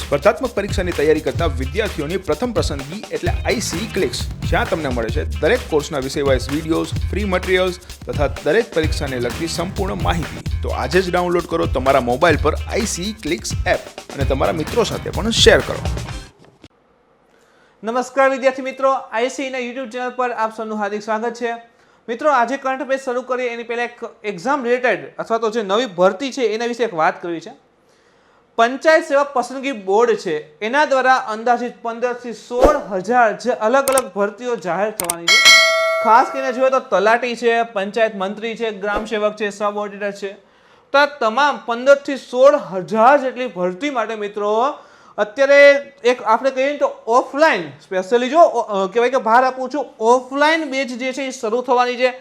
સ્પર્ધાત્મક પરીક્ષાની તૈયારી કરતા વિદ્યાર્થીઓની પ્રથમ પસંદગી એટલે આઈસી ક્લિક્સ, જ્યાં તમને મળે છે દરેક કોર્સના વિષયવાઇઝ વિડીયોઝ, ફ્રી મટીરિયલ્સ તથા દરેક પરીક્ષાને લગતી સંપૂર્ણ માહિતી. તો આજે જ ડાઉનલોડ કરો તમારા મોબાઈલ પર આઈસી ક્લિક્સ એપ અને તમારા મિત્રો સાથે પણ શેર કરો. નમસ્કાર વિદ્યાર્થી મિત્રો, આઈસીના યુટ્યુબ ચેનલ પર આપ સૌનું હાર્દિક સ્વાગત છે. મિત્રો, આજે કરંટ અફેર્સ શરૂ કરીએ એની પહેલાં એક એક્ઝામ રિલેટેડ અથવા તો જે નવી ભરતી છે એના વિશે એક વાત કરવી છે. પંચાયત સેવા પસંદગી બોર્ડ છે એના દ્વારા અંદાજિત 15 થી 16,000 જે અલગ અલગ ભરતીઓ જાહેર થવાની છે. ખાસ કરીને જોઈએ તો તલાટી છે, પંચાયત મંત્રી છે, ગ્રામ સેવક છે, સબ ઓડિટર છે, તો આ તમામ 15 થી 16,000 જેટલી ભરતી માટે મિત્રો અત્યારે એક આપણે કહીએ તો ઓફલાઈન સ્પેશિયલી જો કહેવાય કે બહાર આપું છું, ઓફલાઈન બેચ જે છે એ શરૂ થવાની છે.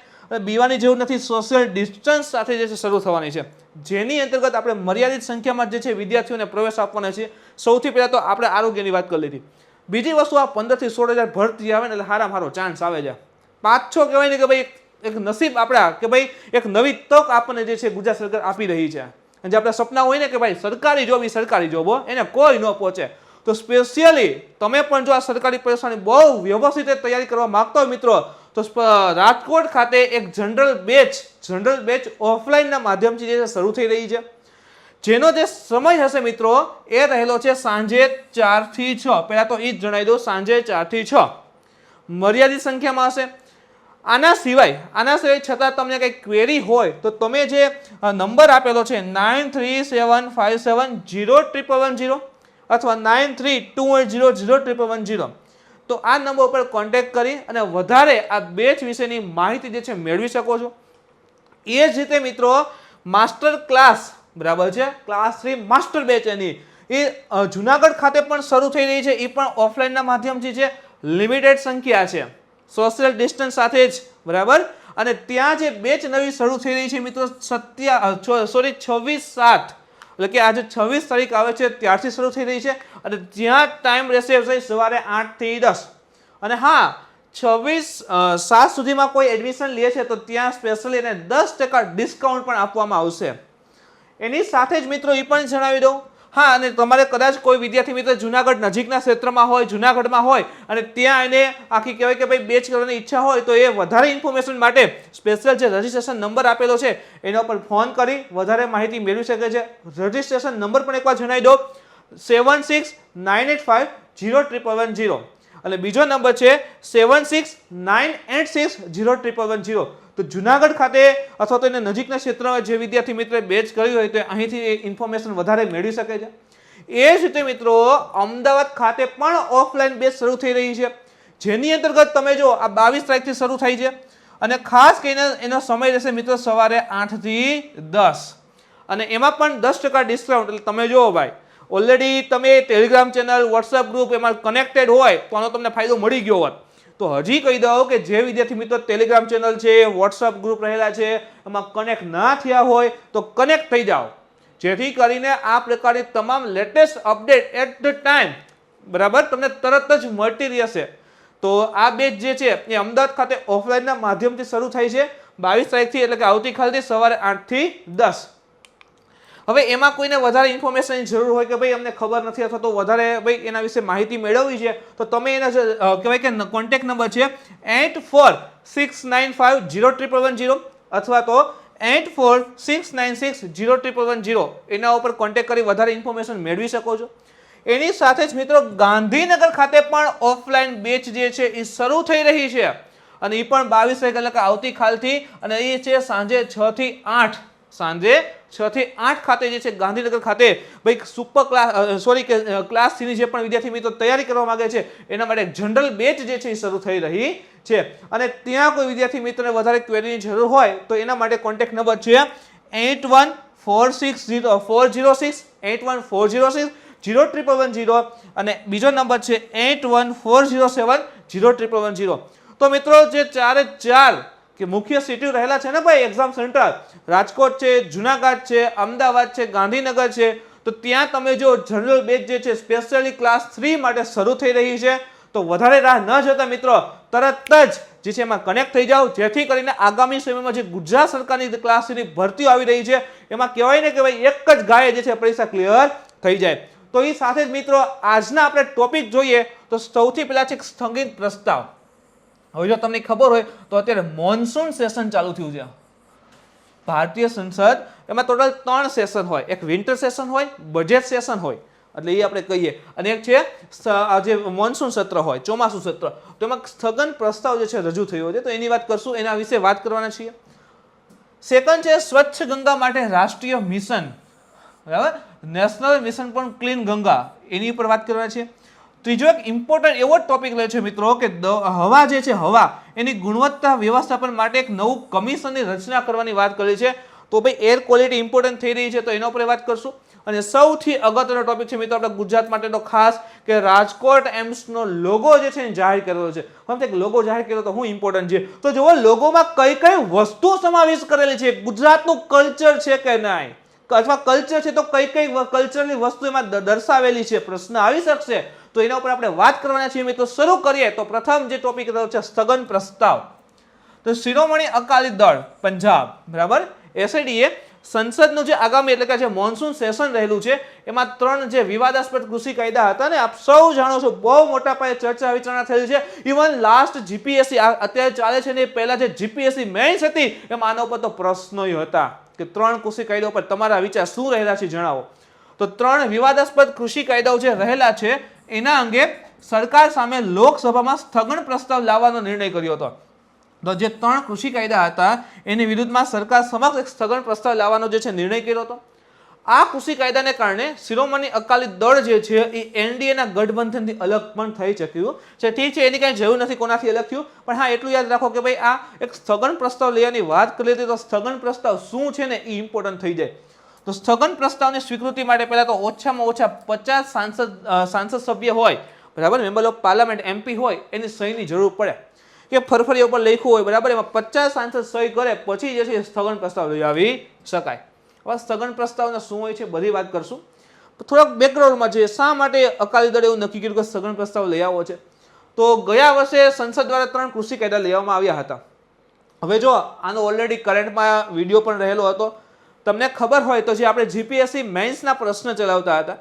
બીવાની જરૂર નથી, સોશિયલ ડિસ્ટન્સ સાથે જે છે શરૂ થવાની છે, જેની અંતર્ગત આપણે મર્યાદિત સંખ્યામાં જે છે વિદ્યાર્થીઓને પ્રવેશ આપવાના છે. સૌથી પહેલાં તો આપણે આરોગ્યની વાત કરી લીધી. બીજી વસ્તુ, આ 15 થી 16,000 ભરતી આવે ને એટલે હારામાં હારો ચાન્સ આવે છે. 5-6 કહેવાય ને કે ભાઈ એક નસીબ આપણા કે ભાઈ એક નવી તક આપણને જે છે ગુજરાત સરકાર આપી રહી છે. જે આપણા સપના હોય ને કે ભાઈ સરકારી જોબ એને કોઈ ન પહોંચે, તો સ્પેશિયલી તમે પણ જો આ સરકારી પરીક્ષાની બહુ વ્યવસ્થિત તૈયારી કરવા માંગતા હોય મિત્રો, તો રાજકોટ ખાતે એક જનરલ બેચ ઓફલાઈનના માધ્યમથી જે શરૂ થઈ રહી છે, જેનો જે સમય હશે મિત્રો એ રહેલો છે સાંજે 4 થી 6. પહેલાં તો એ જ જણાવી દઉં, સાંજે 4 થી 6 મર્યાદિત સંખ્યામાં હશે. આના સિવાય છતાં તમને કંઈ ક્વેરી હોય તો તમે જે નંબર આપેલો છે 9375700110 અથવા 9328000110, તો આ નંબર ઉપર કોન્ટેક્ટ કરી અને વધારે આ બેચ વિશેની માહિતી જે છે મેળવી શકો છો. એ જ રીતે મિત્રો માસ્ટર ક્લાસ, બરાબર છે, ક્લાસ 3 માસ્ટર બેચ એની એ જુનાગઢ ખાતે પણ શરૂ થઈ રહી છે. એ પણ ઓફલાઈનના માધ્યમથી છે, લિમિટેડ સંખ્યા છે, સોશિયલ ડિસ્ટન્સ સાથે જ, બરાબર. અને ત્યાં જે બેચ નવી શરૂ થઈ રહી છે મિત્રો 26/7 એટલે કે આજે 26 તારીખ આવે છે ત્યારથી શરૂ થઈ રહી છે. અને ત્યાં ટાઈમ રહેશે સવારે 8 થી 10. અને હા, 26/7 સુધીમાં કોઈ એડમિશન લે છે તો ત્યાં સ્પેશિયલી એને 10% ડિસ્કાઉન્ટ પણ આપવામાં આવશે. એની સાથે જ મિત્રો એ પણ જણાવી દઉં, હા, અને તમારે કદાચ કોઈ વિદ્યાર્થી મિત્ર જુનાગઢ નજીકના ક્ષેત્રમાં હોય, જુનાગઢમાં હોય અને ત્યાં એને આખી કહેવાય કે ભાઈ બેચ કરવાની ઈચ્છા હોય, તો એ વધારે ઇન્ફોર્મેશન માટે સ્પેશિયલ જે રજિસ્ટ્રેશન નંબર આપેલો છે એના ઉપર ફોન કરી વધારે માહિતી મેળવી શકે છે. રજિસ્ટ્રેશન નંબર પણ એકવાર જણાવી દો, 7698501110 અને બીજો નંબર છે 7698601110. તો જુનાગઢ ખાતે અથવા તો એને નજીકના ક્ષેત્રમાં જે વિદ્યાર્થી મિત્રોએ બેચ કરી હોય તો અહીંથી ઇન્ફોર્મેશન વધારે મેળવી શકે છે. એ જ રીતે મિત્રો અમદાવાદ ખાતે પણ ઓફલાઈન બેચ શરૂ થઈ રહી છે, જેની અંતર્ગત તમે જો આ 22 તારીખથી શરૂ થાય છે અને ખાસ કરીને એનો સમય રહેશે મિત્રો સવારે 8 થી 10 અને એમાં પણ 10% ડિસ્કાઉન્ટ. એટલે તમે જુઓ ભાઈ, ઓલરેડી તમે ટેલિગ્રામ ચેનલ, વોટ્સઅપ ગ્રુપ એમાં કનેક્ટેડ હોય તો આનો તમને ફાયદો મળી ગયો હોત. તો હજી કહી દઉં કે જે વિદ્યાર્થી મિત્રો ટેલિગ્રામ ચેનલ છે, વોટ્સઅપ ગ્રુપ રહેલા છે, એમાં કનેક્ટ ના થયા હોય તો કનેક્ટ થઈ જાઓ, જેથી કરીને આ પ્રકારની તમામ latest update at the time, બરાબર, તમને તરત જ મળતી રહેશે. તો આ બેચ જે છે એ અમદાવાદ ખાતે ઓફલાઈનના માધ્યમથી શરૂ થાય છે 22 તારીખથી, એટલે કે આવતીકાલથી સવારે 8 થી 10. હવે એમાં કોઈને વધારે ઇન્ફોર્મેશનની જરૂર હોય કે ભાઈ અમને ખબર નથી અથવા તો વધારે ભાઈ એના વિશે માહિતી મેળવવી છે, તો તમે એના કહેવાય કે કોન્ટેક્ટ નંબર છે 8469501110 અથવા તો 8469601110 એના ઉપર કોન્ટેક્ટ કરી વધારે ઇન્ફોર્મેશન મેળવી શકો છો. એની સાથે જ મિત્રો ગાંધીનગર ખાતે પણ ઓફલાઈન બેચ જે છે એ શરૂ થઈ રહી છે અને એ પણ 22 તારીખ એટલે કે આવતીકાલથી, અને એ છે સાંજે 6 થી 8 ખાતે જે છે ગાંધીનગર ખાતે ભાઈ સુપર ક્લાસ 3 ની જે પણ વિદ્યાર્થી મિત્રો તૈયારી કરવા માંગે છે એના માટે જનરલ બેચ જે છે એ શરૂ થઈ રહી છે. અને ત્યાં કોઈ વિદ્યાર્થી મિત્રને વધારે ક્વેરીની જરૂર હોય તો એના માટે કોન્ટેક્ટ નંબર છે 8140681406 અને બીજો નંબર છે 8140701110. તો મિત્રો જે 4 કે મુખ્ય સિટી રહેલા છે ને ભાઈ એક્ઝામ સેન્ટર, રાજકોટ છે, જુનાગઢ છે, અમદાવાદ છે, ગાંધીનગર છે, તો ત્યાં તમે જો જનરલ બેચ જે છે સ્પેશિયલી ક્લાસ 3 માટે શરૂ થઈ રહી છે, તો વધારે રાહ ન જોતા મિત્રો તરત જ જે છે એમાં કનેક્ટ થઈ જાઓ, જેથી કરીને આગામી સમયમાં જે ગુજરાત સરકારની ક્લાસ 3ની ભરતીઓ આવી રહી છે એમાં કહેવાય ને કે ભાઈ એક જ ગાયે જે છે પરીક્ષા ક્લિયર થઈ જાય. તો એ સાથે જ મિત્રો આજના આપણે ટોપિક જોઈએ તો સૌથી પહેલા છે સ્થગિત પ્રસ્તાવ. હવે જો તમને ખબર હોય તો અત્યારે મોન્સૂન સેશન ચાલુ થયું છે ભારતીય સંસદ. એમાં ટોટલ 3 સેશન હોય, એક વિન્ટર સેશન હોય, બજેટ સેશન હોય, એટલે એ આપણે કહીએ, અને એક છે જે મોન્સૂન સત્ર હોય, ચોમાસું સત્ર. તો એમાં સ્થગન પ્રસ્તાવ જે છે રજૂ થયો છે, તો એની વાત કરશું, એના વિશે વાત કરવાના છીએ. સેકન્ડ છે સ્વચ્છ ગંગા માટે રાષ્ટ્રીય મિશન, બરાબર, નેશનલ મિશન પણ ક્લીન ગંગા, એની ઉપર વાત કરવાના છે. ત્રીજો એક ઇમ્પોર્ટન્ટ એવો ટોપિક લે છે મિત્રો કે હવા જે છે, હવા એની ગુણવત્તા વ્યવસ્થાપન માટે એક નવું કમિશનની રચના કરવાની વાત કરી છે. તો ભાઈ એર ક્વોલિટી ઇમ્પોર્ટન્ટ થઈ રહી છે, તો એના ઉપર વાત કરશું. અને સૌથી અગત્યનો ટોપિક છે મિત્રો આપણા ગુજરાત માટેનો ખાસ, કે રાજકોટ એમ્સનો લોગો જે છે જાહેર કરેલો છે. હવે લોગો જાહેર કર્યો તો શું ઇમ્પોર્ટન્ટ છે, તો જુઓ લોગોમાં કઈ કઈ વસ્તુ સમાવેશ કરેલી છે, ગુજરાતનું કલ્ચર છે કે નહીં, અથવા કલ્ચર છે તો કઈ કઈ કલ્ચરની વસ્તુ એમાં દર્શાવેલી છે, પ્રશ્ન આવી શકશે. તો એના ઉપર આપણે વાત કરવાના છીએ મિત્રો. શરૂ કરીએ તો પ્રથમ જે ટોપિક છે સ્થગન પ્રસ્તાવ. તો શિરોમણી અકાલી દળ પંજાબ, બરાબર, એસઆઈડીએ સંસદનું જે આગામી એટલે કે જે મોન્સૂન સેશન રહેલું છે એમાં 3 જે વિવાદાસ્પદ કૃષિ કાયદા હતા ને, આપ સૌ જાણો છો બહુ મોટા પાયે ચર્ચા વિચારણા થયેલી છે. ઇવન લાસ્ટ જીપીએસસી અત્યારે ચાલે છે ને, પહેલા જે જીપીએસસી મેઇન્સ હતી એમાં આના ઉપર તો પ્રશ્નો હતા કે 3 કૃષિ કાયદા ઉપર તમારા વિચાર શું રહેલા છે જણાવો. તો 3 વિવાદાસ્પદ કૃષિ કાયદાઓ જે રહેલા છે એના અંગે સરકાર સામે લોકસભામાં સ્થગન પ્રસ્તાવ લાવવાનો નિર્ણય કર્યો હતો. તો જે 3 કૃષિ કાયદા હતા એની વિરુદ્ધમાં સરકાર સમક્ષ એક સ્થગન પ્રસ્તાવ લાવવાનો જે છે નિર્ણય કર્યો હતો. આ કૃષિ કાયદાને કારણે શિરોમણી અકાલી દળ જે છે એ એનડીએના ગઠબંધનથી અલગ પણ થઈ શક્યું છે. ઠીક છે, એની કાંઈ જરૂર નથી કોનાથી અલગ થયું, પણ હા એટલું યાદ રાખો કે ભાઈ આ એક સ્થગન પ્રસ્તાવ લેવાની વાત કરી હતી, તો સ્થગન પ્રસ્તાવ શું છે ને એ ઇમ્પોર્ટન્ટ થઈ જાય. તો સ્થગન પ્રસ્તાવની સ્વીકૃતિ માટે પહેલા તો ઓછામાં ઓછા 50 સાંસદ સભ્ય હોય, બરાબર, મેમ્બર ઓફ પાર્લામેન્ટ એમપી હોય, એની સહીની જરૂર પડે. કે ફરફરિયા ઉપર લખ્યું હોય, બરાબર, એમાં 50 સાંસદ સહી કરે પછી જે છે સ્થગન પ્રસ્તાવ લઈ આવી શકાય. હવે સ્થગન પ્રસ્તાવના શું હોય છે બધી વાત કરશું. થોડાક બેકગ્રાઉન્ડમાં જોઈએ શા માટે અકાલી દળે એવું નક્કી કર્યું કે સ્થગન પ્રસ્તાવ લઈ આવવો છે. તો ગયા વર્ષે સંસદ દ્વારા 3 કૃષિ કાયદા લેવામાં આવ્યા હતા. હવે જો આનો ઓલરેડી કરંટમાં વિડીયો પણ રહેલો હતો, તમને ખબર હોય તો જે આપણે જીપીએસસી મેઇન્સના પ્રશ્ન ચલાવતા હતા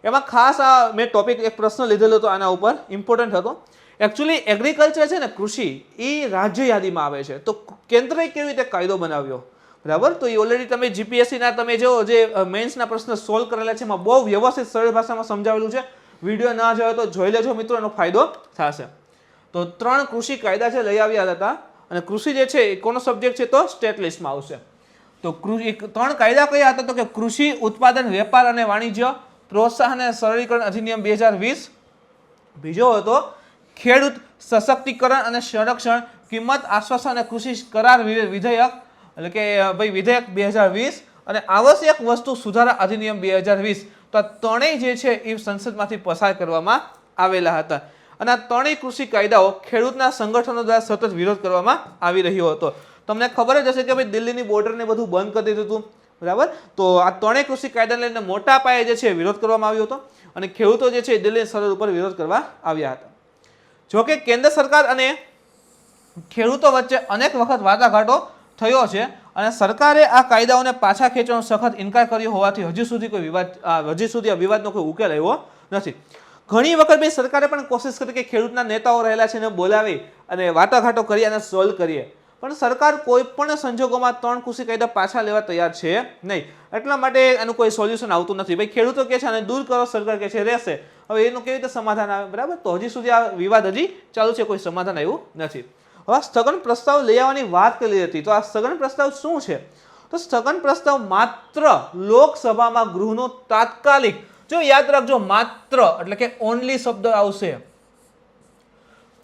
એમાં ખાસ આ મેં ટોપિક એક પ્રશ્ન લીધેલો હતો, આના ઉપર ઇમ્પોર્ટન્ટ હતો. એકચ્યુઅલી એગ્રીકલ્ચર છે ને, કૃષિ, એ રાજ્ય યાદીમાં આવે છે. તો કેન્દ્રએ કેવી રીતે કાયદો બનાવ્યો, બરાબર, તો એ ઓલરેડી તમે જીપીએસસીના તમે જો જે મેઇન્સના પ્રશ્ન સોલ્વ કરેલા છે એમાં બહુ વ્યવસ્થિત સરળ ભાષામાં સમજાવેલું છે. વિડીયો ના જોયો તો જોઈ લેજો મિત્રો, એનો ફાયદો થશે. તો 3 કૃષિ કાયદા છે લઈ આવ્યા હતા, અને કૃષિ જે છે એ કોનો સબ્જેક્ટ છે તો સ્ટેટ લિસ્ટમાં આવશે. તો 3 કાયદા કયા હતા તો કે કૃષિ ઉત્પાદન વેપાર અને વાણિજ્ય પ્રોત્સાહન અને સરળીકરણ અધિનિયમ 2020, બીજો હતો ખેડૂત સશક્તિકરણ અને સંરક્ષણ કિંમત આશ્વાસન અને કૃષિ કરાર વિધેયક, એટલે કે ભાઈ વિધેયક 2020, અને આવશ્યક વસ્તુ સુધારા અધિનિયમ 2020. તો આ 3 જે છે એ સંસદમાંથી પસાર કરવામાં આવેલા હતા. અને આ 3 કૃષિ કાયદાઓ ખેડૂતના સંગઠનો દ્વારા સતત વિરોધ કરવામાં આવી રહ્યો હતો. તમને ખબર જ હશે કે ભાઈ દિલ્હીની બોર્ડરને બધું બંધ કરી દીધું હતું, બરાબર. તો આ 3 કૃષિ કાયદાને લઈને મોટા પાયે જે છે વિરોધ કરવામાં આવ્યો હતો, અને ખેડૂતો જે છે દિલ્હી સરહદ ઉપર વિરોધ કરવા આવ્યા હતા. જોકે કેન્દ્ર સરકાર અને ખેડૂતો વચ્ચે અનેક વખત વાટાઘાટો થયો છે, અને સરકારે આ કાયદાઓને પાછા ખેંચવાનો સખત ઇનકાર કર્યો હોવાથી હજી સુધી આ વિવાદનો કોઈ ઉકેલ આવ્યો નથી. ઘણી વખત ભાઈ સરકારે પણ કોશિશ કરી કે ખેડૂતના નેતાઓ રહેલા છે એને બોલાવી અને વાટાઘાટો કરી અને સોલ્વ કરીએ, પણ સરકાર કોઈ પણ સંજોગોમાં 3 કૃષિ કાયદા પાછા લેવા તૈયાર છે નહીં. એટલા માટે એનું કોઈ સોલ્યુશન આવતું નથી. ભાઈ ખેડૂતો કહે છે આને દૂર કરો, સરકાર કહે છે રહેશે. હવે એનું કેવી રીતે સમાધાન આવે, બરાબર. તો હજી સુધી આ વિવાદ હજી ચાલુ છે, કોઈ સમાધાન આવ્યું નથી. હવે સ્થગન પ્રસ્તાવ લઈ આવવાની વાત કરી હતી, તો આ સ્થગન પ્રસ્તાવ શું છે? તો સ્થગન પ્રસ્તાવ માત્ર લોકસભામાં ગૃહનો તાત્કાલિક, જો યાદ રાખજો માત્ર એટલે કે ઓનલી શબ્દ આવશે,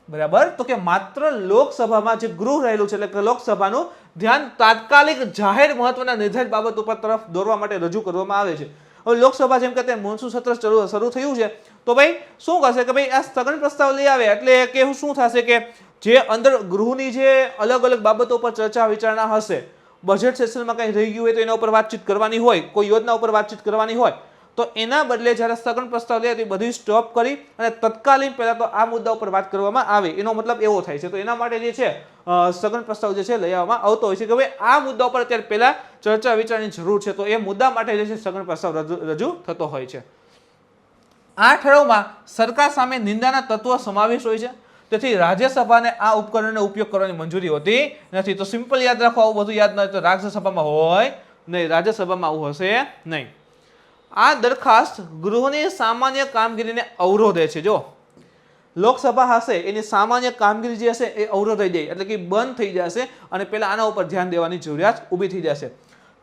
બરાબર. તો કે માત્ર લોકસભામાં જે ગૃહ રહેલું છે એટલે કે લોકસભાનું ધ્યાન તાત્કાલિક જાહેર મહત્વના નિર્ધારિત બાબત ઉપર તરફ દોરવા માટે રજૂ કરવામાં આવે છે. હવે લોકસભા જેમ કે તે મોન્સૂન સત્ર શરૂ થયું છે, તો ભાઈ શું કરશે કે ભાઈ આ સ્થગન પ્રસ્તાવ લઈ આવે એટલે કે શું થશે કે જે અંદર ગૃહની જે અલગ અલગ બાબતો પર ચર્ચા વિચારણા હશે, બજેટ સેશનમાં કંઈ રહી ગયું હોય તો એના ઉપર વાતચીત કરવાની હોય, કોઈ યોજના ઉપર વાતચીત કરવાની હોય, તો એના બદલે જ્યારે સ્થગન પ્રસ્તાવ લે તે બધી સ્ટોપ કરી અને તત્કાલીન પહેલા તો આ મુદ્દા ઉપર વાત કરવામાં આવે, એનો મતલબ એવો થાય છે. તો એના માટે જે છે સ્થગન પ્રસ્તાવ જે છે લઈ આવવામાં આવતો હોય છે કે ભાઈ આ મુદ્દા ઉપર અત્યારે પહેલા ચર્ચા વિચારવાની જરૂર છે, તો એ મુદ્દા માટે જે છે સ્થગન પ્રસ્તાવ રજૂ થતો હોય છે. આ ઠરાવમાં સરકાર સામે નિંદાના તત્વો સમાવેશ હોય છે, તેથી રાજ્યસભાને આ ઉપકરણનો ઉપયોગ કરવાની મંજૂરી હોતી નથી. તો સિમ્પલ યાદ રાખો, આવું બધું યાદ ન હોય તો રાજ્યસભામાં હોય નહીં, રાજ્યસભામાં આવું હશે નહીં. આ દરખાસ્ત ગૃહની સામાન્ય કામગીરીને અવરોધે છે. જો લોકસભા હશે એની સામાન્ય કામગીરી જે હશે એ અવરોધાઈ જાય, એટલે કે બંધ થઈ જશે અને પહેલા આના ઉપર ધ્યાન દેવાની જરૂરિયાત ઊભી થઈ જશે.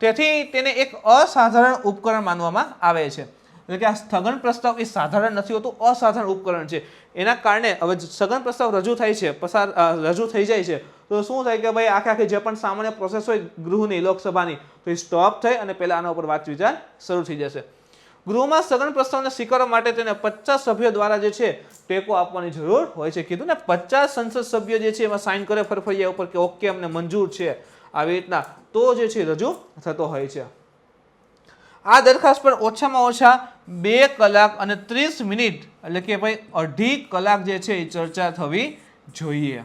તેથી તેને એક અસાધારણ ઉપકરણ માનવામાં આવે છે. એટલે કે આ સ્થગન પ્રસ્તાવ એ સાધારણ નથી હોતું, અસાધારણ ઉપકરણ છે. એના કારણે હવે સ્થગન પ્રસ્તાવ રજૂ થાય છે, રજૂ થઈ જાય છે, તો શું થાય કે ભાઈ આખી જે પણ સામાન્ય પ્રોસેસ હોય ગૃહની, લોકસભાની, તો એ સ્ટોપ થઈ અને પહેલા આના ઉપર વાત વિચાર શરૂ થઈ જશે. ગૃહમાં સ્થગન પ્રસ્તાવને સ્વીકારવા માટે તેને 50 સભ્યો દ્વારા જે છે ટેકો આપવાની જરૂર હોય છે. કીધું ને 50 સંસદ સભ્યો જે છે એમાં સાઇન કરે ફરફરિયા ઉપર કે ઓકે અમને મંજૂર છે, આવી રીતના તો જે છે રજૂ થતો હોય છે. આ દરખાસ્ત પર ઓછામાં ઓછા 2 કલાક અને 30 મિનિટ એટલે કે ભાઈ 2.5 કલાક જે છે એ ચર્ચા થવી જોઈએ.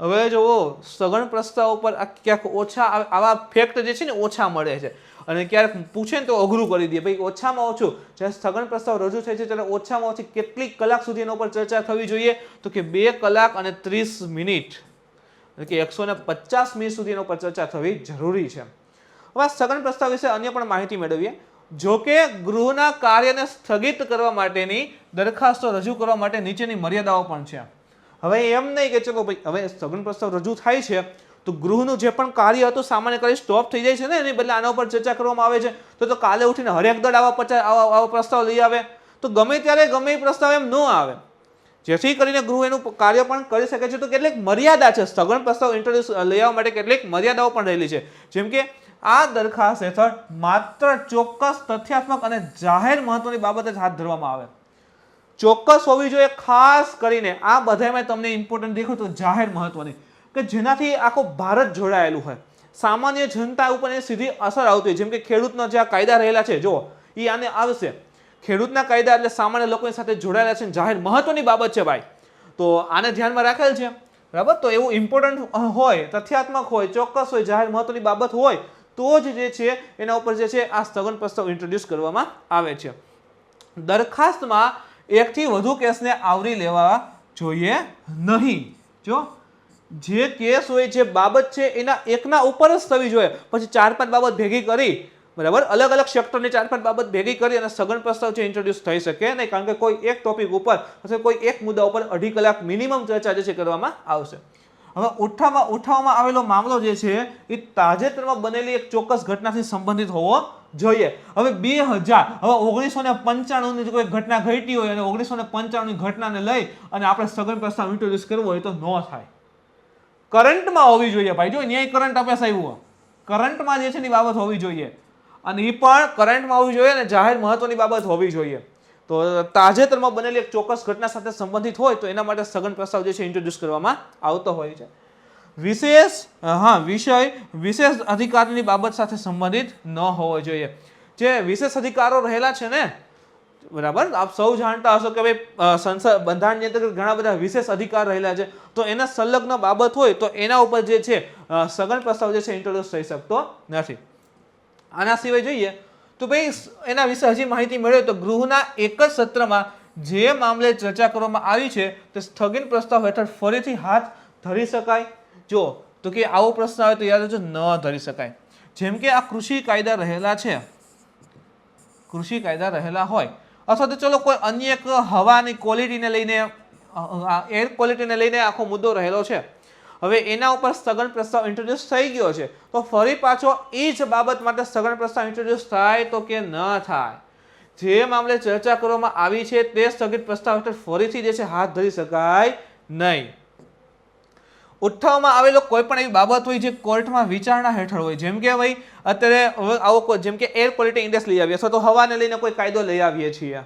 હવે જુઓ સ્થગન પ્રસ્તાવ ઉપર ક્યાંક ઓછા આવા ફેક્ટ જે છે ને ઓછા મળે છે અને ક્યારેક પૂછે ને તો અઘરું કરી દે. ભાઈ ઓછામાં ઓછું જ્યારે સ્થગન પ્રસ્તાવ રજૂ થાય છે ત્યારે ઓછામાં ઓછી કેટલી કલાક સુધી એના ઉપર ચર્ચા થવી જોઈએ, તો કે 2 કલાક અને 30 મિનિટ એટલે કે 150 મિનિટ સુધી એના ઉપર ચર્ચા થવી જરૂરી છે. હવે સ્થગન પ્રસ્તાવ વિશે અન્ય પણ માહિતી મેળવીએ. જો કે ગૃહના કાર્યને સ્થગિત કરવા માટેની દરખાસ્તો રજૂ કરવા માટે નીચેની મર્યાદાઓ પણ છે. હવે એમ નહીં કે ચલો ભાઈ હવે સ્થગન પ્રસ્તાવ રજૂ થાય છે તો ગૃહનું જે પણ કાર્ય હતું સામાન્ય કાર્ય સ્ટોપ થઈ જાય છે ને, એની બદલે આના ઉપર ચર્ચા કરવામાં આવે છે, તો કાલે ઉઠીને હરેક દળ આવા પ્રસ્તાવ લઈ આવે તો ગમે ત્યારે ગમે એ પ્રસ્તાવ એમ ન આવે, જેથી કરીને ગૃહ એનું કાર્ય પણ કરી શકે છે. તો કેટલીક મર્યાદા છે, સ્થગન પ્રસ્તાવ ઇન્ટ્રોડ્યુસ લઈ આવવા માટે કેટલીક મર્યાદાઓ પણ રહેલી છે. જેમ કે આ દરખાસ્ત હેઠળ માત્ર ચોક્કસ તથ્યાત્મક અને જાહેર મહત્વની બાબત જ હાથ ધરવામાં આવે. ચોક્કસ હોવી જોઈએ, ખાસ કરીને આ બધામાં તમને ઇમ્પોર્ટન્ટ દેખો તો જાહેર મહત્વની, કે જેનાથી આખો ભારત જોડાયેલું હોય, સામાન્ય જનતા ઉપર એની સીધી અસર આવતી હોય. જેમ કે ખેડૂતના જે આ કાયદા રહેલા છે જો એ આને આવશે, ખેડૂતના કાયદા એટલે સામાન્ય લોકોની સાથે જોડાયેલા છે, જાહેર મહત્વની બાબત છે ભાઈ, તો આને ધ્યાનમાં રાખેલ છે બરાબર. તો એવું ઇમ્પોર્ટન્ટ હોય, તથ્યાત્મક હોય, ચોક્કસ હોય, જાહેર મહત્વની બાબત હોય તો જ જે છે એના ઉપર જે છે આ સ્થગન પ્રસ્તાવ ઇન્ટ્રોડ્યુસ કરવામાં આવે છે. દરખાસ્તમાં એકથી વધુ કેસને આવરી લેવા જોઈએ નહીં. જો જે કેસ હોય, જે બાબત છે એના એકના ઉપર જ થવી જોઈએ, પછી 4-5 બાબત ભેગી કરી બરાબર, અલગ અલગ સેક્ટરની 4-5 બાબત ભેગી કરી અને સ્થગન પ્રસ્તાવ છે ઇન્ટ્રોડ્યુસ થઈ શકે નહીં, કારણ કે કોઈ એક ટોપિક ઉપર અથવા કોઈ એક મુદ્દા ઉપર 2.5 કલાક મિનિમમ ચર્ચા જે છે કરવામાં આવશે. હવે ઉઠાવવામાં આવેલો મામલો જે છે એ તાજેતરમાં બનેલી એક ચોક્કસ ઘટનાથી સંબંધિત હોવો જોઈએ. હવે 1995ની કોઈ ઘટના ઘટી હોય અને 1995ની ઘટનાને લઈ અને આપણે સ્થગન પ્રસ્તાવ ઇન્ટ્રોડ્યુસ કરવો હોય તો ન થાય. કરંટમાં હોવી જોઈએ ભાઈ, જો ન્યાય કરંટ અફેર્સ આવ્યું, કરંટમાં જે છે એની બાબત હોવી જોઈએ અને એ પણ કરંટમાં હોવી જોઈએ અને જાહેર મહત્વની બાબત હોવી જોઈએ. તો તાજેતરમાં બનેલી એક ચોક્કસ ઘટના સાથે સંબંધિત હોય તો એના માટે સ્થગન પ્રસ્તાવ જે છે ઇન્ટ્રોડ્યુસ કરવામાં આવતો હોય છે. વિષય વિશેષ અધિકારની બાબત સાથે સંબંધિત ન હોવો જોઈએ. જે વિશેષ અધિકારો રહેલા છે ને બરાબર, આપ સૌ જાણતા હશો કે ભાઈ સંસદ બંધારણની અંદર ઘણા બધા વિશેષ અધિકાર રહેલા છે, તો એના સંલગ્ન બાબત હોય તો એના ઉપર જે છે સ્થગન પ્રસ્તાવ જે છે ઇન્ટ્રોડ્યુસ થઈ શકતો નથી. આના સિવાય જોઈએ તો ભાઈ એના વિશે હજી માહિતી મેળવે તો ગૃહના એક જ સત્રમાં જે મામલે ચર્ચા કરવામાં આવી છે તે સ્થગન પ્રસ્તાવ હેઠળ ફરીથી હાથ ધરી શકાય. જો તો કે આવો પ્રશ્ન આવે તો યાદ રાખજો, ન ધરી શકાય. જેમ કે આ કૃષિ કાયદા રહેલા છે, કૃષિ કાયદા રહેલા હોય અથવા તો ચલો કોઈ અન્ય એક હવાની ક્વોલિટીને લઈને, એર ક્વોલિટીને લઈને આખો મુદ્દો રહેલો છે, હવે એના ઉપર સ્થગન પ્રસ્તાવ ઇન્ટ્રોડ્યુસ થઈ ગયો છે તો ફરી પાછો એ જ બાબત માટે સ્થગન પ્રસ્તાવ ઇન્ટ્રોડ્યુસ થાય તો કે ન થાય. જે મામલે ચર્ચા કરવામાં આવી છે તે સ્થગિત પ્રસ્તાવ હેઠળ ફરીથી જે છે હાથ ધરી શકાય નહીં. ઉઠાવવામાં આવેલો કોઈ પણ એવી બાબત હોય જે કોર્ટમાં વિચારણા હેઠળ હોય, જેમ કે ભાઈ અત્યારે આવો જેમ કે એર ક્વોલિટી ઇન્ડેક્સ લઈ આવીએ અથવા તો હવાને લઈને કોઈ કાયદો લઈ આવીએ છીએ,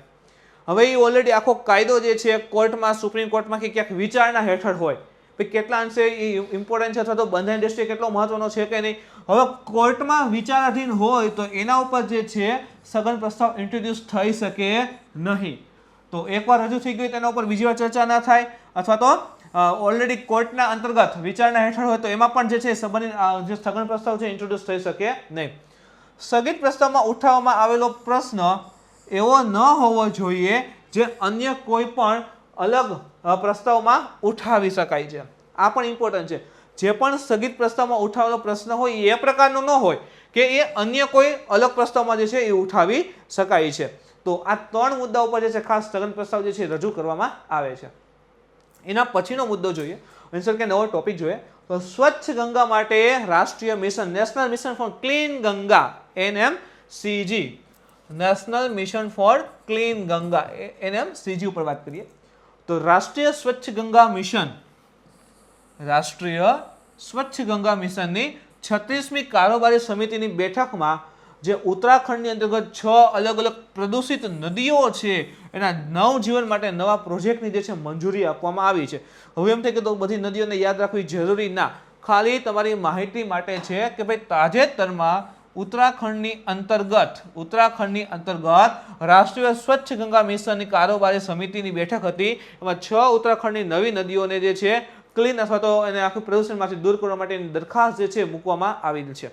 હવે એ ઓલરેડી આખો કાયદો જે છે કોર્ટમાં, સુપ્રીમ કોર્ટમાં કે ક્યાંક વિચારણા હેઠળ હોય, ભાઈ કેટલા અંશે એ ઇમ્પોર્ટન્ટ છે અથવા તો બંધારણ દ્રષ્ટિએ કેટલો મહત્વનો છે કે નહીં. હવે કોર્ટમાં વિચારાધીન હોય તો એના ઉપર જે છે સ્થગન પ્રસ્તાવ ઇન્ટ્રોડ્યુસ થઈ શકે નહીં. તો એકવાર રજૂ થઈ ગઈ તેના ઉપર બીજી વાર ચર્ચા ના થાય, અથવા તો ઓલરેડી કોર્ટના અંતર્ગત વિચારણા હેઠળ હોય તો એમાં પણ જે છે સંબંધિત જે સ્થગન પ્રસ્તાવ છે ઇન્ટ્રોડ્યુસ થઈ શકે નહીં. સ્થગિત પ્રસ્તાવમાં ઉઠાવવામાં આવેલો પ્રશ્ન એવો ન હોવો જોઈએ જે અન્ય કોઈ પણ અલગ પ્રસ્તાવમાં ઉઠાવી શકાય છે. આ પણ ઇમ્પોર્ટન્ટ છે. જે પણ સ્થગિત પ્રસ્તાવમાં ઉઠાવેલો પ્રશ્ન હોય એ પ્રકારનો ન હોય કે એ અન્ય કોઈ અલગ પ્રસ્તાવમાં જે છે એ ઉઠાવી શકાય છે. તો આ 3 મુદ્દાઓ પર જે છે ખાસ સ્થગન પ્રસ્તાવ જે છે રજૂ કરવામાં આવે છે. એના પછીનો મુદ્દો જોઈએ, કે નવો ટોપિક જોઈએ તો સ્વચ્છ ગંગા માટે રાષ્ટ્રીય mission, national mission four clean Ganga, NMCG, national mission four clean Ganga, NMCG ઉપર વાત કરીએ તો રાષ્ટ્રીય સ્વચ્છ ગંગા મિશન, રાષ્ટ્રીય સ્વચ્છ ગંગા મિશનની 36મી કારોબારી સમિતિની બેઠકમાં જે ઉત્તરાખંડની અંતર્ગત 6 અલગ અલગ પ્રદૂષિત નદીઓ છે એના નવજીવન માટે નવા પ્રોજેક્ટની જે છે મંજૂરી આપવામાં આવી છે. હવે એમ થાય કે તો બધી નદીઓને યાદ રાખવી જરૂરી ના, ખાલી તમારી માહિતી માટે છે કે ભાઈ તાજેતરમાં ઉત્તરાખંડની અંતર્ગત રાષ્ટ્રીય સ્વચ્છ ગંગા મિશનની કારોબારી સમિતિની બેઠક હતી. એમાં 6 ઉત્તરાખંડની નવી નદીઓને જે છે ક્લીન અથવા તો એને આખું પ્રદૂષણમાંથી દૂર કરવા માટેની દરખાસ્ત જે છે મૂકવામાં આવેલી છે.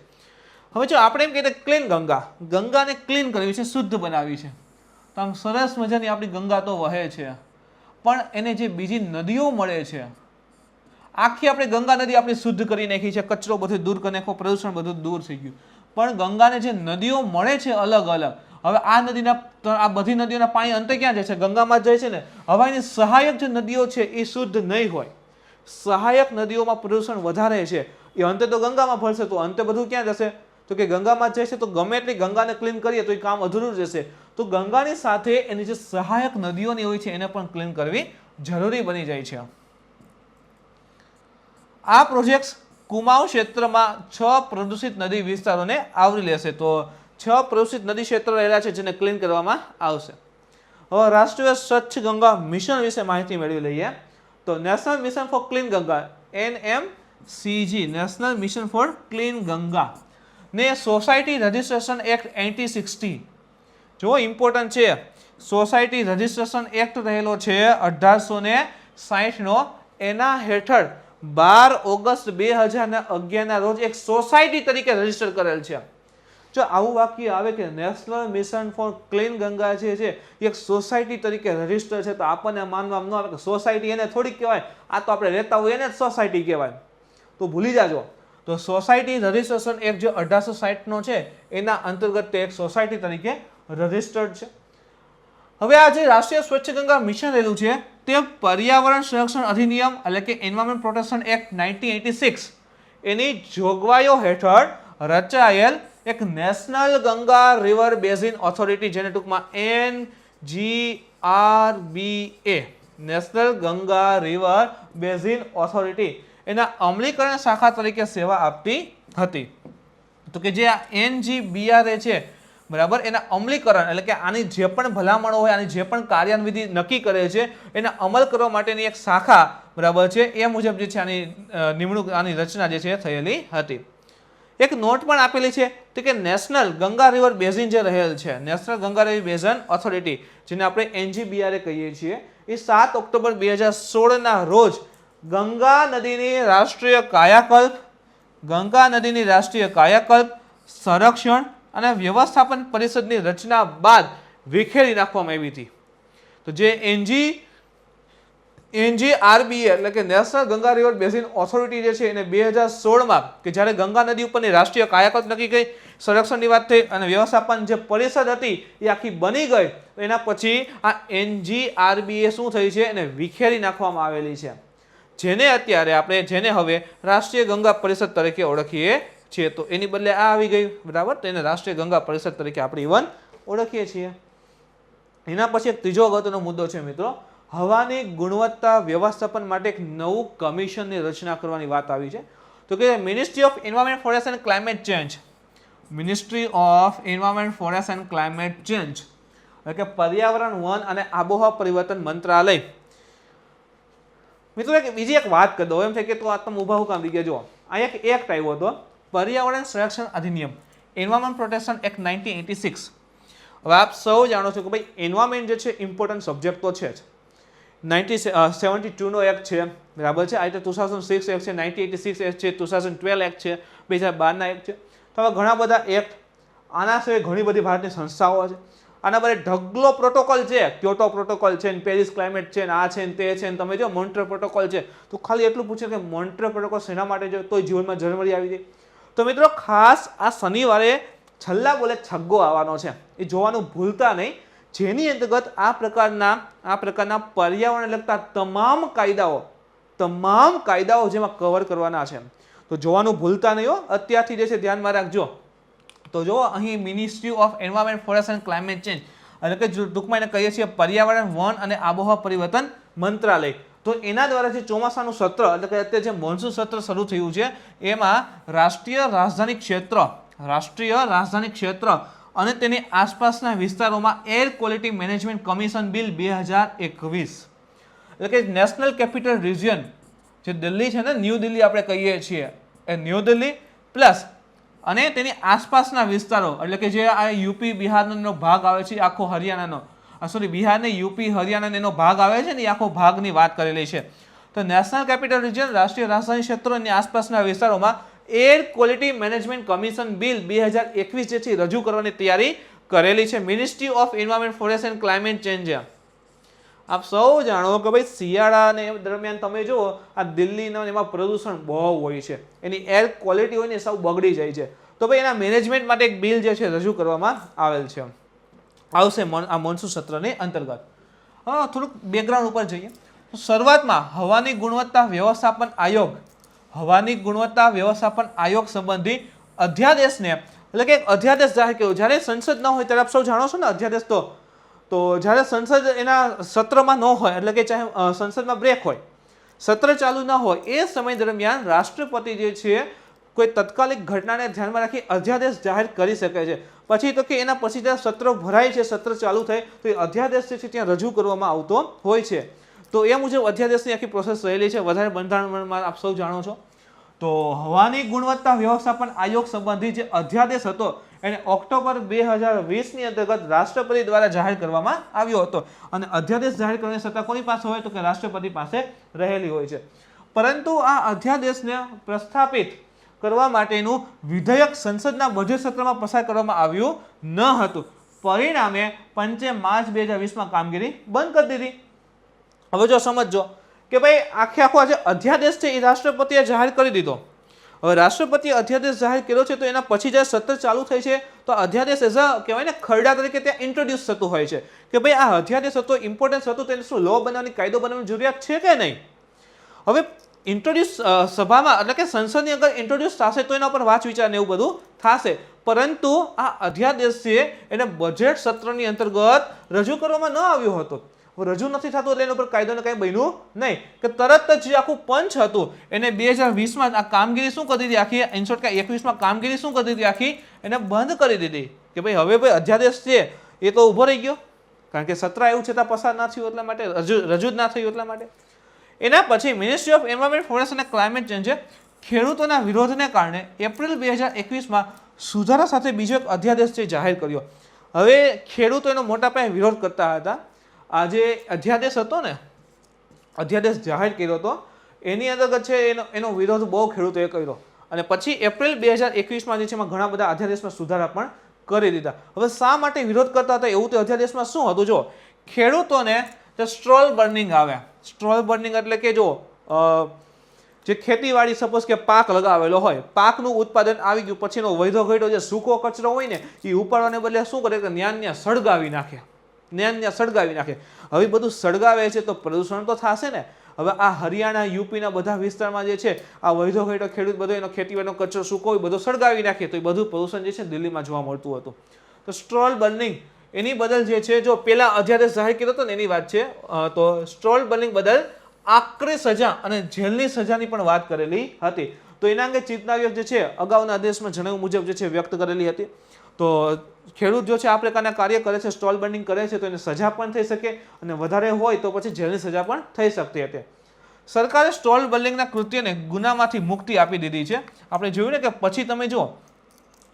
હવે જો આપણે એમ કહીએ ક્લીન ગંગાને ક્લીન કરવી છે, શુદ્ધ બનાવી છે, તો આમ સરસ મજાની આપણી ગંગા તો વહે છે, પણ એને જે બીજી નદીઓ મળે છે, આખી આપણે ગંગા નદી આપણી શુદ્ધ કરી નાખી છે, કચરો બધું દૂર કરી નાખો, પ્રદૂષણ બધું દૂર થઈ ગયું, પણ ગંગાને જે નદીઓ મળે છે અલગ અલગ, હવે આ બધી નદીઓના પાણી અંતે ક્યાં જાય છે? ગંગામાં જ જાય છે ને. હવે એની સહાયક જે નદીઓ છે એ શુદ્ધ નહીં હોય, સહાયક નદીઓમાં પ્રદૂષણ વધારે છે, એ અંતે તો ગંગામાં ભળશે, તો અંતે બધું ક્યાં જશે? તો કે ગંગામાં જ જશે. તો ગમે એટલી ગંગાને ક્લીન કરીએ તો એ કામ અધૂરું રહેશે. તો ગંગાની સાથે એની જે સહાયક નદીઓની હોય છે એને પણ ક્લીન કરવી જરૂરી બની જાય છે. આ પ્રોજેક્ટ કુમાઉં ક્ષેત્રમાં 6 પ્રદૂષિત નદી વિસ્તારોને આવરી લેશે. તો 6 પ્રદૂષિત નદી ક્ષેત્ર રહેલા છે જેને ક્લીન કરવામાં આવશે. હવે રાષ્ટ્રીય સ્વચ્છ ગંગા મિશન વિશે માહિતી મેળવી લઈએ. તો national mission four clean Ganga, NMCG, national mission four clean Ganga ને સોસાયટી રજિસ્ટ્રેશન એક્ટ 1960, જો ઇમ્પોર્ટન્ટ છે, સોસાયટી રજિસ્ટ્રેશન એક્ટ રહેલો છે 1860 નો, એના હેઠળ 12 ઓગસ્ટ 2011 ના રોજ એક સોસાયટી તરીકે રજીસ્ટર કરેલ છે. જો આવું વાક્ય આવે કે national mission four clean Ganga છે એક સોસાયટી તરીકે રજીસ્ટર છે, તો આપણને માનવામાં ન આવે કે સોસાયટી એને થોડીક કહેવાય, આ તો આપણે રહેતા હોય એને જ સોસાયટી કહેવાય, તો ભૂલી જાજો. તો સોસાયટી રજિસ્ટ્રેશન એક્ટ જે 1860 નો છે એના અંતર્ગત તે એક સોસાયટી તરીકે રજિસ્ટર્ડ છે. હવે આ જે રાષ્ટ્રીય સ્વચ્છ ગંગા મિશન રહેલું છે તે પર્યાવરણ સંરક્ષણ અધિનિયમ એટલે કે એન્વાયરમેન્ટ પ્રોટેક્શન એક્ટ 1986 એની જોગવાઈઓ હેઠળ રચાયેલ એક national Ganga river basin authority, જેને ટૂંકમાં NGRBA, national Ganga river basin authority, એના અમલીકરણ શાખા તરીકે સેવા આપતી હતી. તો કે જે આ NGBRA છે બરાબર, એના અમલીકરણ એટલે કે આની જે પણ ભલામણો હોય, આની જે પણ કાર્યાન્વિધિ નક્કી કરે છે એના અમલ કરવા માટેની એક શાખા બરાબર છે, એ મુજબ જે છે આની નિમણૂક, આની રચના જે છે થયેલી હતી. એક નોટ પણ આપેલી છે તો કે નેશનલ ગંગા રિવર બેઝિન જે રહેલ છે, national Ganga river basin authority, જેને આપણે NGBRA કહીએ છીએ, એ 7 ઓક્ટોબર 2016 ના રોજ ગંગા નદીની રાષ્ટ્રીય કાયાકલ્પ, સંરક્ષણ અને વ્યવસ્થાપન પરિષદની રચના બાદ વિખેરી નાખવામાં આવી હતી. તો જે NGRBA એટલે કે national Ganga river basin authority જે છે એને 2016માં કે જ્યારે ગંગા નદી ઉપરની રાષ્ટ્રીય કાયાકલ્પ નક્કી કરી, સંરક્ષણની વાત થઈ અને વ્યવસ્થાપન જે પરિષદ હતી એ આખી બની ગઈ, એના પછી આ NGRBA શું થઈ છે એને વિખેરી નાખવામાં આવેલી છે, જેને હવે રાષ્ટ્રીય ગંગા પરિષદ તરીકે ઓળખીએ છીએ. તો એની બદલે આ આવી ગઈ બરાબર, તો એને રાષ્ટ્રીય ગંગા પરિષદ તરીકે આપણે ઇવન ઓળખીએ છીએ. એના પછી એક ત્રીજો અગત્યનો મુદ્દો છે મિત્રો, હવાની ગુણવત્તા વ્યવસ્થાપન માટે એક નવું કમિશનની રચના કરવાની વાત આવી છે. તો કે ministry of environment, forest and climate change, ministry of environment, forest and climate change એટલે કે પર્યાવરણ, વન અને આબોહવા પરિવર્તન મંત્રાલય. મિત્રો બીજી એક વાત કરી દો, એમ થાય કે તો આ તમે ઊભા હું કામ થઈ ગયા. જો અહીંયા એક એક્ટ આવ્યો હતો, પર્યાવરણ સંરક્ષણ અધિનિયમ, એન્વાયરમેન્ટ પ્રોટેક્શન એક્ટ 1986. હવે આપ સૌ જાણો છો કે ભાઈ એન્વાયરમેન્ટ જે છે ઇમ્પોર્ટન્ટ સબ્જેક્ટ તો છે જ. 1972 નો એક્ટ છે બરાબર છે, આ રીતે 2006 એક્ટ છે, 1986 એક્ટ છે, 2012 એક્ટ છે, 2012 ના એક્ટ છે. તો હવે ઘણા બધા એક્ટ, આના સિવાય ઘણી બધી ભારતની સંસ્થાઓ છે. આના બારે ઢગલો પ્રોટોકોલ છે, ક્યોટો પ્રોટોકોલ છે, પેરિસ ક્લાઇમેટ છે, આ છે ને તે છે ને તમે જો મોન્ટ્રીયલ પ્રોટોકોલ છે, તો ખાલી એટલું પૂછે કે મોન્ટ્રીયલ પ્રોટોકોલ શેના માટે છે, તો જીવનમાં ઝરમરી આવી જાય. તો મિત્રો ખાસ આ શનિવારે છલ્લા બોલે છગ્ગો આવવાનો છે, એ જોવાનું ભૂલતા નહીં, જેની અંતર્ગત આ પ્રકારના પર્યાવરણને લગતા તમામ કાયદાઓ જેમાં કવર કરવાના છે. તો જોવાનું ભૂલતા નહીં હો, અત્યારથી જે છે ધ્યાનમાં રાખજો. તો જો અહીં ministry of environment forest and climate change એટલે કે ટૂંકમાં એને કહીએ છીએ પર્યાવરણ વન અને આબોહવા પરિવર્તન મંત્રાલય, તો એના દ્વારા જે ચોમાસાનું સત્ર એટલે કે અત્યારે જે મોન્સૂન સત્ર શરૂ થયું છે એમાં રાષ્ટ્રીય રાજધાની ક્ષેત્ર અને તેની આસપાસના વિસ્તારોમાં air quality management commission bill 2021 એટલે કે નેશનલ કેપિટલ રિજિયન જે દિલ્હી છે ને, ન્યૂ દિલ્હી આપણે કહીએ છીએ, એ ન્યૂ દિલ્હી પ્લસ અને તેની આસપાસના વિસ્તારો એટલે કે જે આ યુપી બિહારનો ભાગ આવે છે, આખો હરિયાણાનો બિહારને યુપી હરિયાણાનો એનો ભાગ આવે છે ને, એ આખો ભાગની વાત કરેલી છે. તો નેશનલ કેપિટલ રિજિયન રાષ્ટ્રીય રાજધાની ક્ષેત્રોની આસપાસના વિસ્તારોમાં air quality management commission bill 2021 જે છે રજૂ કરવાની તૈયારી કરેલી છે ministry of environment forest and climate change. આપ સૌ જાણો કે ભાઈ શિયાળાને દરમિયાન તમે જુઓ આ દિલ્હીનો એમાં પ્રદૂષણ બહુ હોય છે, એની એર ક્વોલિટી હોય ને સૌ બગડી જાય છે. તો ભાઈ એના મેનેજમેન્ટ માટે એક બિલ જે છે રજૂ કરવામાં આવેલ છે, આવશે આ મોન્સૂન સત્રની અંતર્ગત. થોડુંક બેકગ્રાઉન્ડ ઉપર જઈએ તો શરૂઆતમાં હવાની ગુણવત્તા વ્યવસ્થાપન આયોગ સંબંધી અધ્યાદેશને એટલે કે એક અધ્યાદેશ જાહેર કર્યો. જ્યારે સંસદ ન હોય ત્યારે આપ સૌ જાણો છો ને અધ્યાદેશ તો જ્યારે સંસદ એના સત્રમાં ન હોય એટલે કે ચાહે સંસદમાં બ્રેક હોય, સત્ર ચાલુ ન હોય, એ સમય દરમિયાન રાષ્ટ્રપતિ જે છે કોઈ તત્કાલિક ઘટનાને ધ્યાનમાં રાખી અધ્યાદેશ જાહેર કરી શકે છે. પછી તો કે એના પછી જ્યારે સત્ર ભરાય છે, સત્ર ચાલુ થાય તો એ અધ્યાદેશ જે છે ત્યાં રજૂ કરવામાં આવતો હોય છે. તો એ મુજબ અધ્યાદેશની આખી પ્રોસેસ રહેલી છે, વધારે બંધારણમાં આપ સૌ જાણો છો. તો હવાની ગુણવત્તા વ્યવસ્થાપન આયોગ સંબંધી જે અધ્યાદેશ હતો એને ઓક્ટોબર 2020ની અંતર્ગત રાષ્ટ્રપતિ દ્વારા જાહેર કરવામાં આવ્યો હતો. અને અધ્યાદેશ જાહેર કરવાની સત્તા કોની પાસે હોય તો કે રાષ્ટ્રપતિ પાસે રહેલી હોય છે. પરંતુ આ અધ્યાદેશને પ્રસ્થાપિત કરવા માટેનું વિધેયક સંસદના બજેટ સત્રમાં પસાર કરવામાં આવ્યું ન હતું. પરિણામે પંચે માર્ચ 2020માં કામગીરી બંધ કરી દીધી. હવે જો સમજો કે ભાઈ આખો આ જે અધ્યાદેશ છે એ રાષ્ટ્રપતિએ જાહેર કરી દીધો. હવે રાષ્ટ્રપતિએ અધ્યાદેશ જાહેર કર્યો છે તો એના પછી જ્યારે સત્ર ચાલુ થાય છે તો અધ્યાદેશ એઝ અ કહેવાય ને ખરડા તરીકે ત્યાં ઇન્ટ્રોડ્યુસ થતું હોય છે કે ભાઈ આ અધ્યાદેશ હતો, ઇમ્પોર્ટન્સ હતું, તેને શું લો બનાવવાની કાયદો બનાવવાની જરૂરિયાત છે કે નહીં. હવે ઇન્ટ્રોડ્યુસ સભામાં એટલે કે સંસદની અંદર ઇન્ટ્રોડ્યુસ થશે તો એના પર વાત વિચાર ને એવું બધું થશે, પરંતુ આ અધ્યાદેશ છે એને બજેટ સત્રની અંતર્ગત રજૂ કરવામાં ન આવ્યો હતો. રજૂ નથી થતું એટલે એના પર કાયદોને કંઈ બન્યું નહીં કે તરત જ જે આખું પંચ હતું એને 2020માં આ કામગીરી શું કરી દીધી આખી, ઇનશોર્ટ કે 21માં કામગીરી શું કરી દીધી આખી, એને બંધ કરી દીધી કે ભાઈ હવે ભાઈ અધ્યાદેશ છે એ તો ઊભો રહી ગયો, કારણ કે સત્ર આવ્યું છે ત્યાં પસાર ના થયું એટલા માટે, રજૂ જ ના થયું એટલા માટે. એના પછી મિનિસ્ટ્રી ઓફ એન્વાયરમેન્ટ ફોરેસ્ટ અને ક્લાઇમેટ ચેન્જે ખેડૂતોના વિરોધને કારણે એપ્રિલ 2021માં સુધારા સાથે બીજો એક અધ્યાદેશ છે જાહેર કર્યો. હવે ખેડૂતો એનો મોટા પાયે વિરોધ કરતા હતા. આ જે અધ્યાદેશ હતો ને, અધ્યાદેશ જાહેર કર્યો હતો એની અંતર્ગત છે એનો વિરોધ બહુ ખેડૂતોએ કર્યો અને પછી એપ્રિલ 2021માં જે છે એમાં ઘણા બધા અધ્યાદેશમાં સુધારા પણ કરી દીધા. હવે શા માટે વિરોધ કરતા હતા એવું તે અધ્યાદેશમાં શું હતું? જો ખેડૂતોને જે સ્ટ્રોલ બર્નિંગ આવે, સ્ટ્રોલ બર્નિંગ એટલે કે જો જે ખેતીવાડી સપોઝ કે પાક લગાવેલો હોય, પાકનું ઉત્પાદન આવી ગયું પછીનો વૈધો ઘટ્યો જે સૂકો કચરો હોય ને એ ઉપાડવાને બદલે શું કરે કે ન્યાન સળગાવી નાખે. હવે બધું સળગાવે છે તો પ્રદૂષણ તો થશે ને. હવે આ હરિયાણા યુપીના બધા વિસ્તારમાં જે છે આ વૈધો ઘટ્યો ખેડૂત બધો એનો ખેતીવાડીનો કચરો સૂકો હોય બધો સળગાવી નાખે તો એ બધું પ્રદૂષણ જે છે દિલ્હીમાં જોવા મળતું હતું. તો સ્ટ્રોલ બર્નિંગ એની બદલ જે છે જો પેલા અધ્યાદેશ જાહેર કર્યો હતો ને એની વાત છે, તો સ્ટ્રોલ બર્નિંગ બદલ આકરી સજા અને જેલની સજાની પણ વાત કરેલી હતી. તો એના અંગે ચેતના જે છે અગાઉના આદેશમાં જણાવ્યા મુજબ જે છે વ્યક્ત કરેલી હતી. તો ખેડૂત જો છે આ પ્રકારના કાર્ય કરે છે, સ્ટોલ બર્નિંગ કરે છે તો એને સજા પણ થઈ શકે અને વધારે હોય તો પછી જેલની સજા પણ થઈ શકતી હતી. સરકારે સ્ટોલ બર્નિંગના કૃત્યને ગુનામાંથી મુક્તિ આપી દીધી છે. આપણે જોયું ને કે પછી તમે જુઓ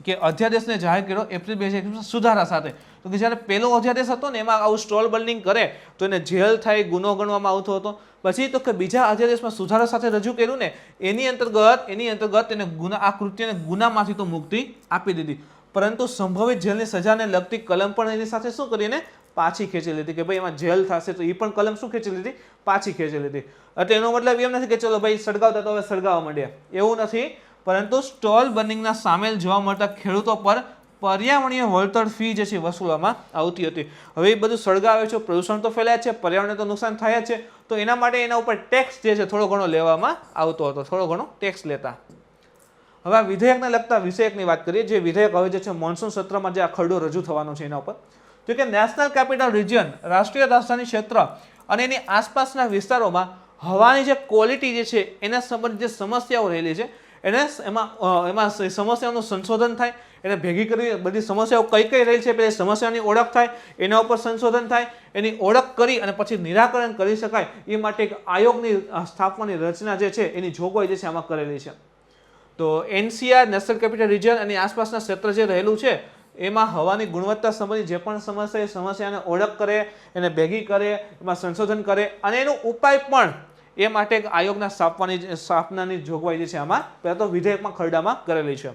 કે અધ્યાદેશને જાહેર કર્યો એપ્રિલ 2021 સુધારા સાથે. તો કે જ્યારે પહેલો અધ્યાદેશ હતો ને એમાં આવું સ્ટોલ બર્નિંગ કરે તો એને જેલ થાય, ગુનો ગણવામાં આવતો હતો. પછી તો કે બીજા અધ્યાદેશમાં સુધારા સાથે રજૂ કર્યું ને એની અંતર્ગત એને આ કૃત્યને ગુનામાંથી તો મુક્તિ આપી દીધી. પરંતુ સંભવિત જેલની સજાને લગતી કલમ પણ એની સાથે શું કરીને પાછી ખેંચી લીધી કે ભાઈ એમાં જેલ થશે તો એ પણ કલમ શું ખેંચી લીધી, પાછી ખેંચી લીધી. એટલે એનો મતલબ એમ નથી કે ચલો ભાઈ સળગાવતા તો હવે સળગાવવા માંડ્યા, એવું નથી. પરંતુ સ્ટોલ બર્નિંગના સામેલ જોવા મળતા ખેડૂતો પર પર્યાવરણીય વળતર ફી જે છે વસૂલવામાં આવતી હતી. હવે એ બધું સળગાવે છે, પ્રદૂષણ તો ફેલાય છે, પર્યાવરણને તો નુકસાન થાય જ છે, તો એના માટે એના ઉપર ટેક્સ જે છે થોડો ઘણો લેવામાં આવતો હતો, થોડો ઘણો ટેક્સ લેતા. હવે આ વિધેયકને લગતા વિષયકની વાત કરીએ. જે વિધેયક હવે જે છે મોન્સૂન સત્રમાં જે આ ખરડો રજૂ થવાનો છે એના ઉપર, તો કે નેશનલ કેપિટલ રિજિયન, રાષ્ટ્રીય રાજધાની ક્ષેત્ર અને એની આસપાસના વિસ્તારોમાં હવાની જે ક્વોલિટી જે છે એના સંબંધિત જે સમસ્યાઓ રહેલી છે એમાં સમસ્યાઓનું સંશોધન થાય, એને ભેગી કરી બધી સમસ્યાઓ કઈ કઈ રહી છે પેલી સમસ્યાની ઓળખ થાય, એના ઉપર સંશોધન થાય, એની ઓળખ કરી અને પછી નિરાકરણ કરી શકાય એ માટે એક આયોગની સ્થાપવાની રચના જે છે એની જોગવાઈ જે છે આમાં કરેલી છે. તો NCR નેશનલ કેપિટલ રિજિયન અને આસપાસના ક્ષેત્ર જે રહેલું છે એમાં હવાની ગુણવત્તા સંબંધિત જે પણ સમસ્યા એ સમસ્યાને ઓળખ કરે, એને ભેગી કરે, એમાં સંશોધન કરે અને એનો ઉપાય પણ એ માટે એક આયોગના સ્થાપનાની જોગવાઈ જે છે આમાં પહેલા તો વિધેયકમાં ખરડામાં કરેલી છે.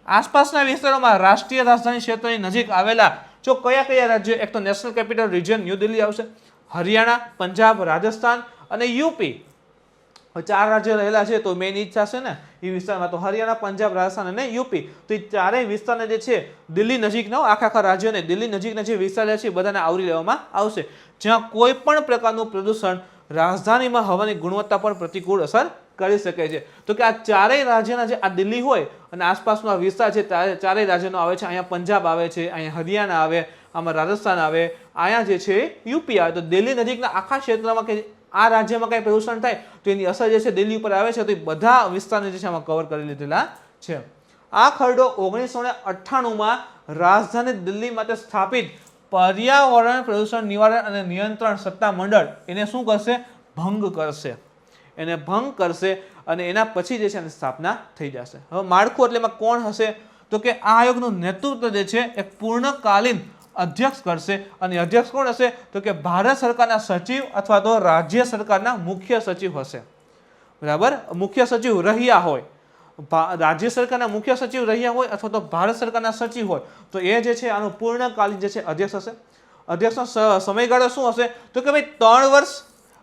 આસપાસના વિસ્તારોમાં રાષ્ટ્રીય રાજધાની ક્ષેત્રની નજીક આવેલા જો કયા કયા રાજ્યો, એક તો national capital region new Delhi આવશે, હરિયાણા, પંજાબ, રાજસ્થાન અને યુપી, 4 રાજ્યો રહેલા છે. તો મેઇન ઈ જ થશે ને એ વિસ્તારમાં, તો હરિયાણા, પંજાબ, રાજસ્થાન અને યુપી. તો એ ચારેય વિસ્તારને જે છે દિલ્હી નજીકના આખા રાજ્યોને દિલ્હી નજીકના જે વિસ્તાર છે બધાને આવરી લેવામાં આવશે, જ્યાં કોઈ પણ પ્રકારનું પ્રદૂષણ રાજધાનીમાં હવાની ગુણવત્તા પર પ્રતિકૂળ અસર કરી શકે છે. તો કે આ ચારેય રાજ્યના જે આ દિલ્હી હોય અને આસપાસનો આ વિસ્તાર છે ચારેય રાજ્યનો આવે છે. અહીંયા પંજાબ આવે છે, અહીંયા હરિયાણા આવે, આમાં રાજસ્થાન આવે, અહીંયા જે છે યુપી આવે. તો દિલ્હી નજીકના આખા ક્ષેત્રમાં કે આ રાજ્યમાં કંઈ પ્રદૂષણ થાય તો એની અસર જે છે દિલ્હી ઉપર આવે છે. તો એ બધા વિસ્તારને જે છે આમાં કવર કરી લીધેલા છે. આ ખરડો 1998માં રાજધાની દિલ્હી માટે સ્થાપિત પર્યાવરણ પ્રદૂષણ નિવારણ અને નિયંત્રણ સત્તા મંડળ એને શું કરશે, ભંગ કરશે, એને ભંગ કરશે અને એના પછી જે છે એની સ્થાપના થઈ જશે. હવે માળખું એટલે એમાં કોણ હશે, તો કે આ આયોગનું નેતૃત્વ જે છે એક પૂર્ણકાલીન અધ્યક્ષ કરશે. અને અધ્યક્ષ કોણ હશે, તો કે ભારત સરકારના સચિવ અથવા તો રાજ્ય સરકારના મુખ્ય સચિવ હશે. બરાબર, મુખ્ય સચિવ રહ્યા હોય, રાજ્ય સરકારના મુખ્ય સચિવ રહ્યા હોય અથવા તો ભારત સરકારના સચિવ હોય તો એ જે છે આનું પૂર્ણકાલીન જે છે અધ્યક્ષ હશે. અધ્યક્ષનો સમયગાળો શું હશે, તો કે ભાઈ 3 વર્ષ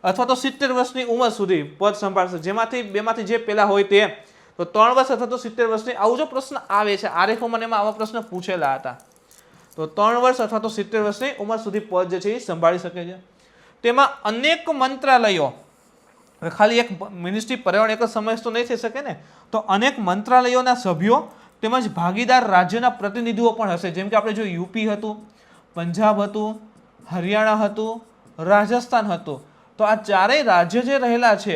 અથવા તો 70 વર્ષની ઉંમર સુધી પદ સંભાળશે. જેમાંથી બેમાંથી જે પહેલા હોય તે. તો 3 વર્ષ અથવા તો 70 વર્ષની, આવું જો પ્રશ્ન આવે છે આરએફઓમાં એમાં આવા પ્રશ્ન પૂછેલા હતા. તો 3 વર્ષ અથવા તો 70 વર્ષની ઉંમર સુધી પદ જે છે એ સંભાળી શકે છે. તેમાં અનેક મંત્રાલયો, ખાલી એક મિનિસ્ટ્રી પર્યાવરણ એક જ સમય તો નહીં થઈ શકે ને, તો અનેક મંત્રાલયોના સભ્યો તેમજ ભાગીદાર રાજ્યોના પ્રતિનિધિઓ પણ હશે. જેમ કે આપણે જો યુપી હતું, પંજાબ હતું, હરિયાણા હતું, રાજસ્થાન હતું, તો આ ચારેય રાજ્ય જે રહેલા છે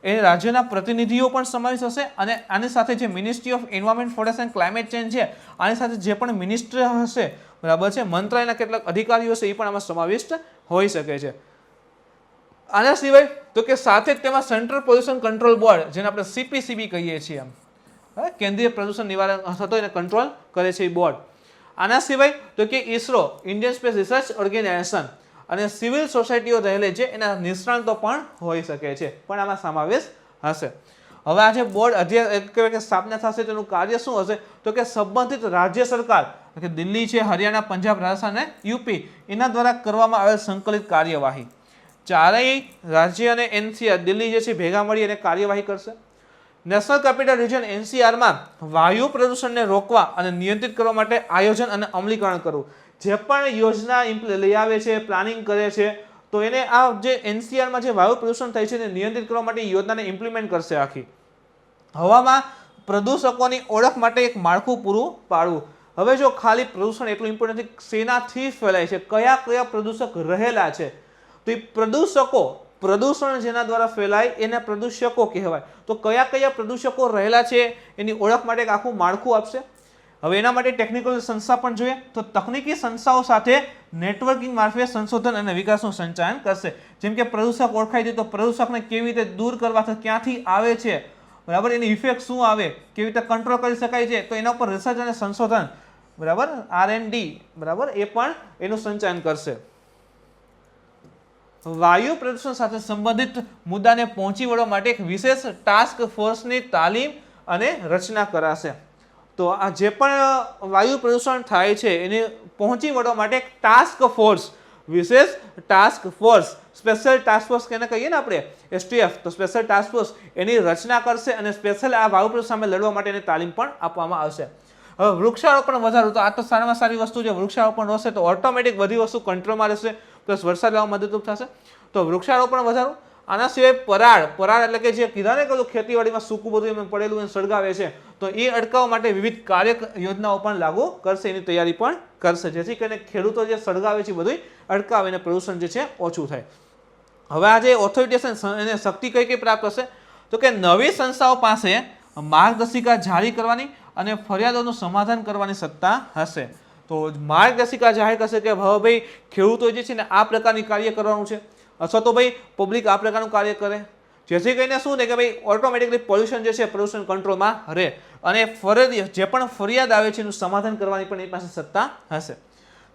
એ રાજ્યના પ્રતિનિધિઓ પણ સમાવેશ હશે. અને આની સાથે જે ministry of environment, forest and climate change છે આની સાથે જે પણ મિનિસ્ટ્રી હશે, બરાબર છે, મંત્રાલયના કેટલાક અધિકારીઓ હશે એ પણ આમાં સમાવિષ્ટ હોઈ શકે છે. આના સિવાય તો કે સાથે જ તેમાં સેન્ટ્રલ પોલ્યુશન કંટ્રોલ બોર્ડ, જેને આપણે CPCB કહીએ છીએ, કેન્દ્રીય પ્રદૂષણ નિવારણ થતો એને કંટ્રોલ કરે છે એ બોર્ડ. આના સિવાય તો કે ISRO, Indian space research organisation અને સિવિલ સોસાયટીઓ રહેલી છે એના નિષ્ણાંતો પણ હોઈ શકે છે, પણ આમાં સમાવેશ હશે. હવે આ જે બોર્ડ સ્થાપના થશે તેનું કાર્ય શું હશે, તો કે સંબંધિત રાજ્ય સરકાર કે દિલ્હી છે, હરિયાણા, પંજાબ, રાજસ્થાન અને યુપી એના દ્વારા કરવામાં આવેલ સંકલિત કાર્યવાહી, ચારેય રાજ્ય અને NCR દિલ્હી જે છે ભેગા મળી અને કાર્યવાહી કરશે. નેશનલ કેપિટલ રિજિયન NCRમાં વાયુ પ્રદૂષણને રોકવા અને નિયંત્રિત કરવા માટે આયોજન અને અમલીકરણ કરવું. જે પણ યોજના લઈ આવે છે, પ્લાનિંગ કરે છે, તો એને આ જે NCRમાં જે વાયુ પ્રદૂષણ થાય છે તેને નિયંત્રિત કરવા માટે યોજનાને ઇમ્પ્લિમેન્ટ કરશે. આખી હવામાં પ્રદૂષકોની ઓળખ માટે એક માળખું પૂરું પાડવું. હવે જો ખાલી પ્રદૂષણ એટલું ઇમ્પોર્ટન્ટ નથી, શેનાથી ફેલાય છે, કયા કયા પ્રદૂષક રહેલા છે, તો એ પ્રદૂષણ જેના દ્વારા ફેલાય એને પ્રદૂષકો કહેવાય. તો કયા કયા પ્રદૂષકો રહેલા છે એની ઓળખ માટે એક આખું માળખું આપશે. હવે એના માટે ટેકનિકલ સંસ્થા પણ જોઈએ, તો તકનીકી સંસ્થાઓ સાથે નેટવર્કિંગ મારફતે સંશોધન અને વિકાસનું સંચાલન કરશે. જેમ કે પ્રદૂષક ઓળખાય છે તો પ્રદૂષકને કેવી રીતે દૂર કરવા, ક્યાંથી આવે છે, બરાબર, એની ઇફેક્ટ શું આવે, કેવી રીતે કંટ્રોલ કરી શકાય છે, તો એના ઉપર રિસર્ચ અને સંશોધન, બરાબર, R&D, બરાબર, એ પણ એનું સંચાલન કરશે. વાયુ પ્રદૂષણ સાથે સંબંધિત મુદ્દાને પહોંચી વળવા માટે એક વિશેષ ટાસ્ક ફોર્સની તાલીમ અને રચના કરાશે. તો આ જે પણ વાયુ પ્રદૂષણ થાય છે એને પહોંચી વળવા માટે એક ટાસ્ક ફોર્સ, વિશેષ task force, special task force કેને કહીએ ને આપણે STF, તો સ્પેશિયલ ટાસ્ક ફોર્સ એની રચના કરશે અને સ્પેશિયલ આ વાયુ પ્રદૂષણ સામે લડવા માટેની તાલીમ પણ આપવામાં આવશે. હવે વૃક્ષારોપણ વધારો, તો આ તો સારામાં સારી વસ્તુ છે. વૃક્ષારોપણ રહેશે તો ઓટોમેટિક બધી વસ્તુ કંટ્રોલમાં રહેશે, પ્લસ વરસાદ લાવવામાં મદદરૂપ થશે. તો વૃક્ષારોપણ વધારો. આના સિવાય પરાળ એટલે કે જે કીધા ને કે ખેતીવાડીમાં સૂકું બધું એમ પડેલું સળગાવે છે, તો એ અટકાવવા માટે વિવિધ કાર્ય યોજનાઓ પણ લાગુ કરશે, એની તૈયારી પણ કરશે, જેથી કરીને ખેડૂતો જે સળગાવે છે બધું અટકાવે અને પ્રદૂષણ જે છે ઓછું થાય. હવે આ જે ઓથોરિટી એને શક્તિ કઈ પ્રાપ્ત હશે, તો કે નવી સંસ્થાઓ પાસે માર્ગદર્શિકા જારી કરવાની અને ફરિયાદોનું સમાધાન કરવાની સત્તા હશે. તો માર્ગદર્શિકા જાહેર કરશે કે હવે ભાઈ ખેડૂતો જે છે ને આ પ્રકારની કાર્ય કરવાનું છે, અથવા તો ભાઈ પબ્લિક આ પ્રકારનું કાર્ય કરે, જેથી કરીને શું ને કે ભાઈ ઓટોમેટિકલી પોલ્યુશન જે છે પ્રદૂષણ કંટ્રોલમાં રહે અને જે પણ ફરિયાદ આવે છે એનું સમાધાન કરવાની પણ એની પાસે સત્તા હશે.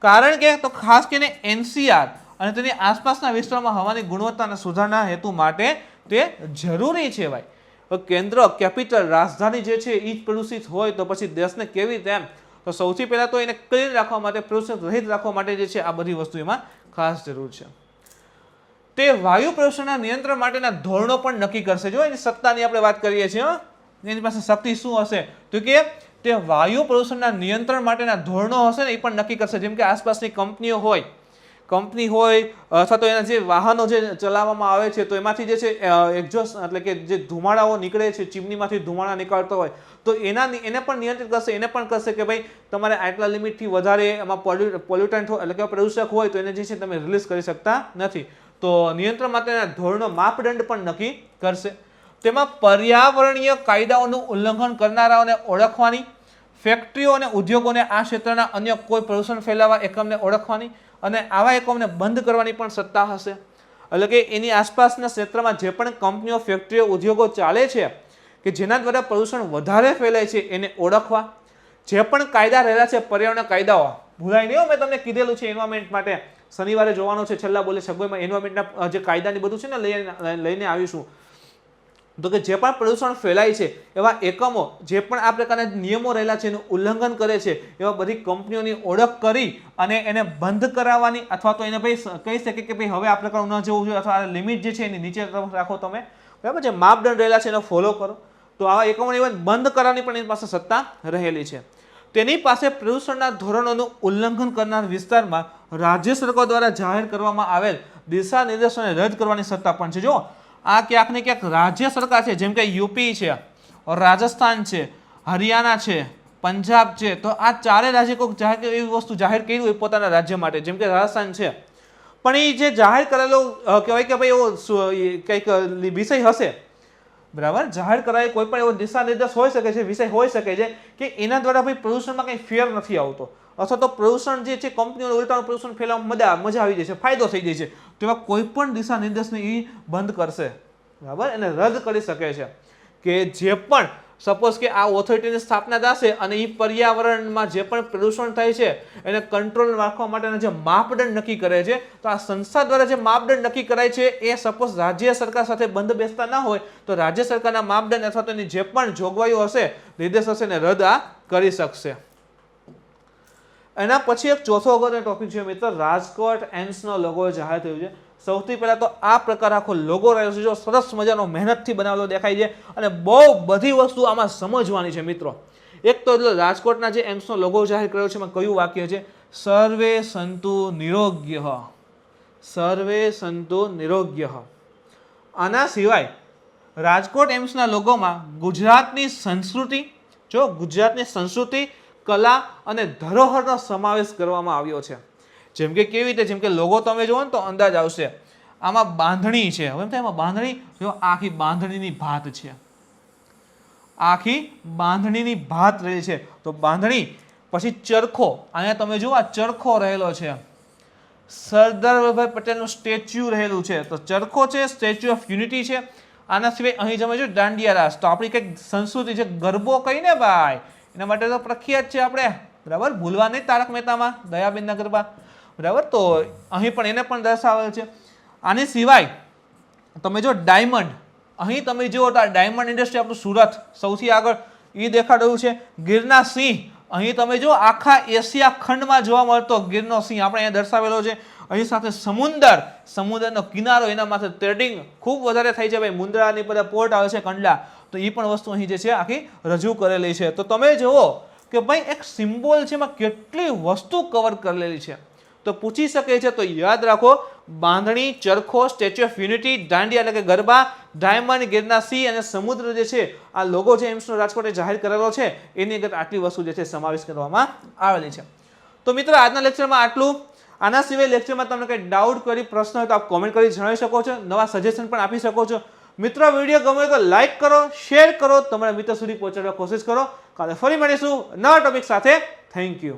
કારણ કે તો ખાસ કરીને NCR અને તેની આસપાસના વિસ્તારોમાં હવાની ગુણવત્તાના સુધારણા હેતુ માટે તે જરૂરી છે ભાઈ. કેન્દ્ર કેપિટલ રાજધાની જે છે એ જ પ્રદૂષિત હોય તો પછી દેશને કેવી રીતે એમ, તો સૌથી પહેલાં તો એને ક્લીન રાખવા માટે, પ્રદૂષણ રહિત રાખવા માટે જે છે આ બધી વસ્તુ એમાં ખાસ જરૂર છે. તે વાયુ પ્રદૂષણના નિયંત્રણ માટેના ધોરણો પણ નક્કી કરશે. જો એની સત્તાની આપણે વાત કરીએ છીએ, એની પાસે શક્તિ શું હશે, તો કે તે વાયુ પ્રદૂષણના નિયંત્રણ માટેના ધોરણો હશે ને એ પણ નક્કી કરશે. જેમ કે આસપાસની કંપની હોય અથવા તો એના જે વાહનો જે ચલાવવામાં આવે છે તો એમાંથી જે છે એક્ઝોસ્ટ એટલે કે જે ધુમાડાઓ નીકળે છે, ચીમનીમાંથી ધુમાડા નીકળતો હોય તો એને પણ નિયંત્રિત કરશે. એને પણ કરશે કે ભાઈ તમારે આટલા લિમિટથી વધારે એમાં પોલ્યુટન્ટ એટલે કે પ્રદૂષક હોય તો એને જે છે તમે રિલીઝ કરી શકતા નથી. તો નિયંત્રણ માટેના ધોરણો, માપદંડ પણ નક્કી કરશે. તેમાં પર્યાવરણીય કાયદાઓનું ઉલ્લંઘન કરનારાઓને ઓળખવાની, ફેક્ટરીઓ અને ઉદ્યોગોને આ ક્ષેત્રના અન્ય કોઈ પ્રદૂષણ ફેલાવવા એકમને ઓળખવાની અને આવા એકમને બંધ કરવાની પણ સત્તા હશે. એટલે કે એની આસપાસના ક્ષેત્રમાં જે પણ કંપનીઓ, ફેક્ટરીઓ, ઉદ્યોગો ચાલે છે કે જેના દ્વારા પ્રદૂષણ વધારે ફેલાય છે એને ઓળખવા. જે પણ કાયદા રહેલા છે, પર્યાવરણના કાયદાઓ ભૂલાય નહીં, મેં તમને કીધેલું છે એન્વાયરમેન્ટ માટે શનિવારે જોવાનો છે, છેલ્લા બોલે સગવડમાં એન્વાયરમેન્ટના જે કાયદાની બધું છે ને લઈને આવીશું. તો કે જે પણ પ્રદૂષણ ફેલાય છે એવા એકમો જે પણ આ પ્રકારના નિયમો રહેલા છે એનું ઉલ્લંઘન કરે છે એવા બધી કંપનીઓની ઓળખ કરી અને એને બંધ કરાવવાની, અથવા તો એને ભાઈ કહી શકે કે ભાઈ હવે આ પ્રકારનું ન જવું જોઈએ, અથવા આ લિમિટ જે છે એની નીચે રાખો તમે, બરાબર. જે માપદંડ રહેલા છે એનો ફોલો કરો. તો આવા એકમોને બંધ કરવાની પણ એની પાસે સત્તા રહેલી છે. તેની પાસે પ્રદૂષણના ધોરણોનું ઉલ્લંઘન કરનાર વિસ્તારમાં રાજ્ય સરકાર દ્વારા જાહેર કરવામાં આવેલ દિશા નિર્દેશોને રદ કરવાની સત્તા પણ છે. જો આ ક્યાંક ને ક્યાંક રાજ્ય સરકાર છે, જેમ કે યુપી છે, રાજસ્થાન છે, હરિયાણા છે, પંજાબ છે, તો આ ચારે રાજ્ય કોઈક એવી વસ્તુ જાહેર કરી હોય પોતાના રાજ્ય માટે, જેમ કે રાજસ્થાન છે, પણ એ જે જાહેર કરેલો કહેવાય કે ભાઈ એવો કંઈક વિષય હશે, બરાબર, જાહેર કરાય કોઈ પણ એવો દિશા નિર્દેશ હોઈ શકે છે, વિષય હોઈ શકે છે કે એના દ્વારા ભાઈ પ્રદૂષણમાં કંઈ ફેર નથી આવતો, અથવા તો પ્રદૂષણ જે છે કંપનીઓને ઉલટાનું પ્રદૂષણ ફેલાવવામાં મજા આવી જાય છે, ફાયદો થઈ જાય છે, તો એવા કોઈ પણ દિશા નિર્દેશને એ બંધ કરશે, બરાબર, એને રદ કરી શકે છે. કે જે પણ સપોઝ કે આ ઓથોરિટીની સ્થાપના થશે અને એ પર્યાવરણમાં જે પણ પ્રદૂષણ થાય છે એને કંટ્રોલ રાખવા માટેના જે માપદંડ નક્કી કરે છે, તો આ સંસ્થા દ્વારા જે માપદંડ નક્કી કરાય છે એ સપોઝ રાજ્ય સરકાર સાથે બંધ બેસતા ના હોય તો રાજ્ય સરકારના માપદંડ અથવા તો એની જે પણ જોગવાઈઓ હશે, નિર્દેશ હશે એને રદ આ કરી શકશે. એના પછી એક ચોથો અગત્યનો ટોપિક છે મિત્રો, રાજકોટ એમ્સનો લોગો જાહેર થયો છે. સૌથી પહેલા તો આ પ્રકાર આખો લોગો રહ્યો છે, જો સરસ મજાનો મહેનતથી બનાવેલો દેખાય છે અને બહુ બધી વસ્તુ આમાં સમજવાની છે મિત્રો. એક તો રાજકોટના જે એમ્સનો લોગો જાહેર કર્યો છે એમાં કયું વાક્ય છે, સર્વે સંતુ નિરોગ્ય, સર્વે સંતુ નિરોગ્ય. આના સિવાય રાજકોટ એમ્સના લોગોમાં ગુજરાતની સંસ્કૃતિ, કલા અને ધરોહરનો સમાવેશ કરવામાં આવ્યો છે. જેમ કે કેવી રીતે, જેમ કે લોગો તમે જુઓ ને તો અંદાજ આવશે. આમાં બાંધણી છે, હવે એમાં બાંધણી જો આખી બાંધણીની ભાત છે, આખી બાંધણીની ભાત રહી છે, તો બાંધણી. પછી ચરખો, અહીંયા તમે જુઓ આ ચરખો રહેલો છે, સરદાર વલ્લભભાઈ પટેલનું સ્ટેચ્યુ રહેલું છે, તો ચરખો છે, સ્ટેચ્યુ ઓફ યુનિટી છે. આના સિવાય અહીં તમે જો દાંડિયા રાસ, તો આપણી કંઈક સંસ્કૃતિ છે, ગરબો કહીને ભાઈ એના માટે તો પ્રખ્યાત છે આપણે, બરાબર, ભૂલવા નહીં તારક મહેતામાં દયાબેનના ગરબા, બરાબર. તો અહીં પણ એને પણ દર્શાવેલ છે. આની સિવાય તમે જો ડાયમંડ, અહીં તમે જુઓ તો આ ડાયમંડ ઇન્ડસ્ટ્રી આપણું સુરત સૌથી આગળ એ દેખાડ્યું છે. ગીરના સિંહ, અહીં તમે જો આખા એશિયા ખંડમાં જોવા મળતો ગીરનો સિંહ આપણે અહીંયા દર્શાવેલો છે. અહીં સાથે સમુદ્રનો કિનારો, એના માથે ટ્રેડિંગ ખૂબ વધારે થાય છે ભાઈ. મુન્દ્રાની બધા પોર્ટ આવે છે કંડલા, તો એ પણ વસ્તુ અહીં જે છે આખી રજૂ કરેલી છે. તો તમે જુઓ કે ભાઈ એક સિમ્બોલ છે, એમાં કેટલી વસ્તુ કવર કરેલી છે. તો પૂછી શકે છે, તો યાદ રાખો, બાંધણી, ચરખો, સ્ટેચ્યુ ઓફ યુનિટી, દાંડિયા એટલે કે ગરબા, ડાયમંડ, ગીરના સિંહ અને સમુદ્ર જે છે, આ લોગો જે એમ્સનો રાજકોટે જાહેર કરેલો છે, એની અંદર આટલી વસ્તુ જે છે સમાવેશ કરવામાં આવેલી છે. તો મિત્રો આજના લેક્ચરમાં આટલું. આના સિવાય લેક્ચરમાં તમને કંઈ ડાઉટ કરી પ્રશ્ન હોય તો આપ કોમેન્ટ કરી જણાવી શકો છો. નવા સજેશન પણ આપી શકો છો. મિત્રો વિડીયો ગમે તો લાઈક કરો, શેર કરો, તમારા મિત્રો સુધી પહોંચાડવા કોશિશ કરો. કાલે ફરી મળીશું નવા ટોપિક સાથે. Thank you.